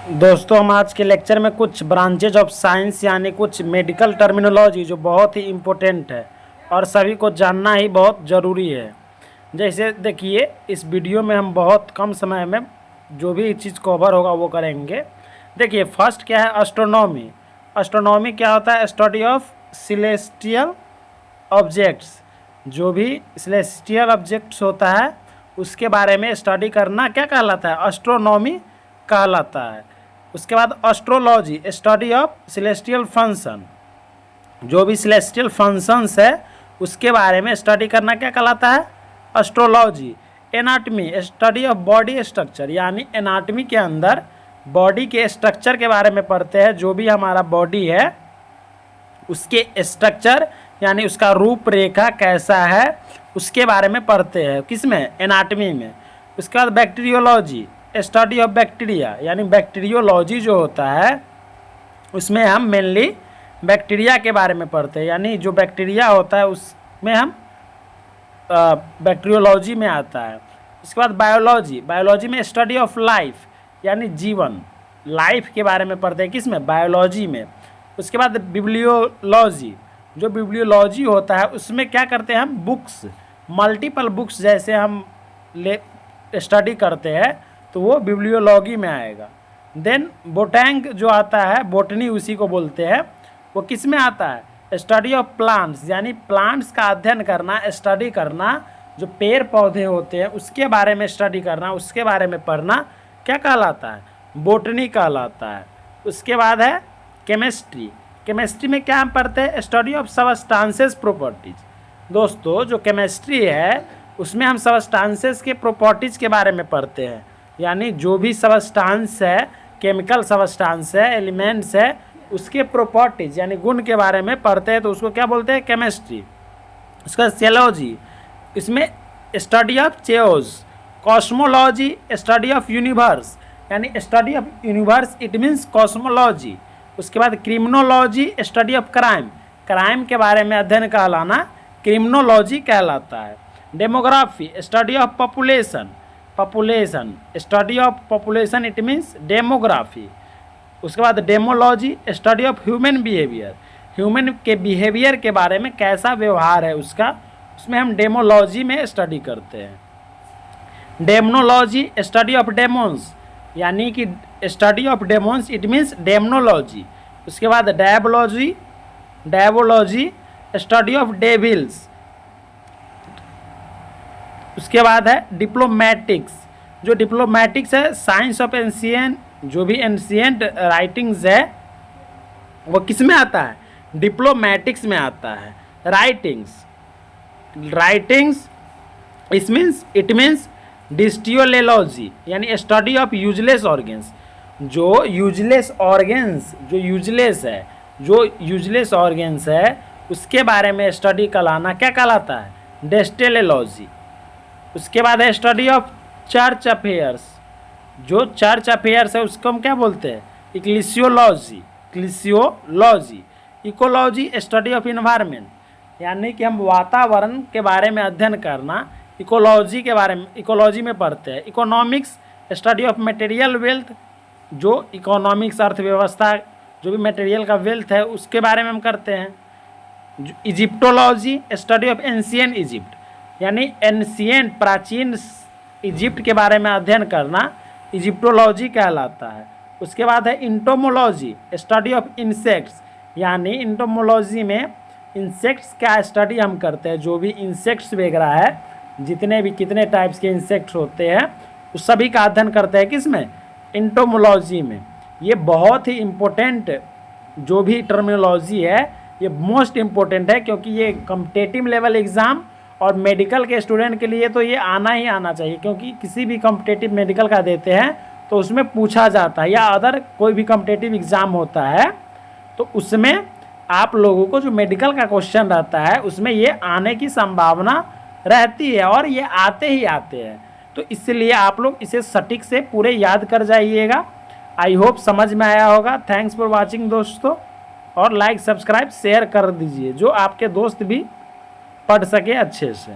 दोस्तों हम आज के लेक्चर में कुछ ब्रांचेज ऑफ साइंस यानी कुछ मेडिकल टर्मिनोलॉजी जो बहुत ही इम्पोर्टेंट है और सभी को जानना ही बहुत ज़रूरी है। जैसे देखिए, इस वीडियो में हम बहुत कम समय में जो भी चीज़ कवर होगा वो करेंगे। देखिए, फर्स्ट क्या है, एस्ट्रोनॉमी। एस्ट्रोनॉमी क्या होता है? Study of celestial objects. जो भी सेलेस्टियल ऑब्जेक्ट्स होता है उसके बारे में स्टडी करना क्या कहलाता है? एस्ट्रोनॉमी कहलाता है। उसके बाद astrology, study of celestial function. जो भी सेलेस्टियल फंक्शंस है उसके बारे में स्टडी करना क्या कहलाता है? Astrology. Anatomy, study of body structure, यानी एनाटमी के अंदर बॉडी के स्ट्रक्चर के बारे में पढ़ते हैं। जो भी हमारा बॉडी है उसके स्ट्रक्चर यानी उसका रूपरेखा कैसा है उसके बारे में पढ़ते हैं। किसमें? एनाटमी में। उसके बाद बैक्टीरियोलॉजी, स्टडी ऑफ बैक्टीरिया, यानी बैक्टीरियोलॉजी जो होता है उसमें हम मेनली बैक्टीरिया के बारे में पढ़ते हैं। यानी जो बैक्टीरिया होता है उसमें हम बैक्टीरियोलॉजी में आता है। उसके बाद बायोलॉजी, बायोलॉजी में स्टडी ऑफ लाइफ यानी जीवन, लाइफ के बारे में पढ़ते हैं। किसमें? बायोलॉजी में। उसके बाद बिब्लियोलॉजी, जो बिब्लियोलॉजी होता है उसमें क्या करते हैं हम? बुक्स, मल्टीपल बुक्स जैसे हम स्टडी करते हैं तो वो बिब्लियोलॉजी में आएगा। देन बोटैनिक जो आता है, बोटनी उसी को बोलते हैं, वो किस में आता है? स्टडी ऑफ प्लांट्स, यानी प्लांट्स का अध्ययन करना, स्टडी करना। जो पेड़ पौधे होते हैं उसके बारे में स्टडी करना, उसके बारे में पढ़ना क्या कहलाता है? बोटनी कहलाता है। उसके बाद है केमिस्ट्री। केमिस्ट्री में क्या हम पढ़ते हैं? Study of substances properties. दोस्तों, जो केमिस्ट्री है उसमें हम सबस्टांसेस के प्रॉपर्टीज के बारे में पढ़ते हैं। यानी जो भी सबस्टांस है, केमिकल सबस्टांस है, एलिमेंट्स है, उसके प्रॉपर्टीज यानी गुण के बारे में पढ़ते हैं तो उसको क्या बोलते हैं? केमिस्ट्री। उसका सेलॉजी, इसमें study of chaos. Cosmology, study of universe, यानी study of universe, it means cosmology. उसके बाद criminology, study of crime, crime के बारे में अध्ययन कहलाना क्रिमिनोलॉजी कहलाता है। Demography, study of population, population, study of population, it means demography. उसके बाद demology, study of human behaviour, human के बिहेवियर के बारे में कैसा व्यवहार है उसका, उसमें हम डेमोलॉजी में स्टडी करते हैं। डेमनोलॉजी, स्टडी ऑफ डेमोन्स, यानी कि study of demons, it means demonology. उसके बाद diabology, diabology, study of devils. उसके बाद है डिप्लोमेटिक्स। जो डिप्लोमेटिक्स है, साइंस ऑफ एंशिएंट, जो भी एंशिएंट राइटिंग्स है वो किस में आता है? डिप्लोमेटिक्स में आता है। राइटिंग्स, राइटिंग्स इट मीन्स डिस्टियोलॉजी, यानी स्टडी ऑफ यूजलेस ऑर्गेन्स। जो यूजलेस ऑर्गेन्स, जो यूजलेस ऑर्गेन्स है उसके बारे में स्टडी कराना क्या कहलाता है? डेस्टेलॉजी। उसके बाद है स्टडी ऑफ चर्च अफेयर्स। जो चर्च अफेयर्स है उसको हम क्या बोलते हैं? इक्लिसियोलॉजी, इक्लिसियोलॉजी। इकोलॉजी, स्टडी ऑफ इन्वायरमेंट, यानी कि हम वातावरण के बारे में अध्ययन करना इकोलॉजी के बारे में, इकोलॉजी में पढ़ते हैं। Economics, study of material wealth, जो इकोनॉमिक्स अर्थव्यवस्था, जो भी मटेरियल का वेल्थ है उसके बारे में हम करते हैं। Egyptology, study of ancient Egypt, यानी एंशिएंट प्राचीन इजिप्ट के बारे में अध्ययन करना इजिप्टोलॉजी कहलाता है। उसके बाद है इंटोमोलॉजी, स्टडी ऑफ इंसेक्ट्स, यानी इंटोमोलॉजी में इंसेक्ट्स का स्टडी हम करते हैं। जो भी इंसेक्ट्स वगैरह है, जितने भी कितने टाइप्स के इंसेक्ट्स होते हैं उस सभी का अध्ययन करते हैं। किस में? इंटोमोलॉजी में। ये बहुत ही इम्पोर्टेंट जो भी टर्मिनोलॉजी है ये मोस्ट इम्पोर्टेंट है, क्योंकि ये कॉम्पिटिटिव लेवल एग्ज़ाम और मेडिकल के स्टूडेंट के लिए तो ये आना ही आना चाहिए, क्योंकि किसी भी कॉम्पिटिटिव मेडिकल का देते हैं तो उसमें पूछा जाता है, या अदर कोई भी कॉम्पिटिटिव एग्ज़ाम होता है तो उसमें आप लोगों को जो मेडिकल का क्वेश्चन रहता है उसमें ये आने की संभावना रहती है और ये आते ही आते हैं। तो इसलिए आप लोग इसे सटीक से पूरे याद कर जाइएगा। आई होप समझ में आया होगा। थैंक्स फॉर वॉचिंग दोस्तों, और लाइक सब्सक्राइब शेयर कर दीजिए जो आपके दोस्त भी पढ़ सके अच्छे से।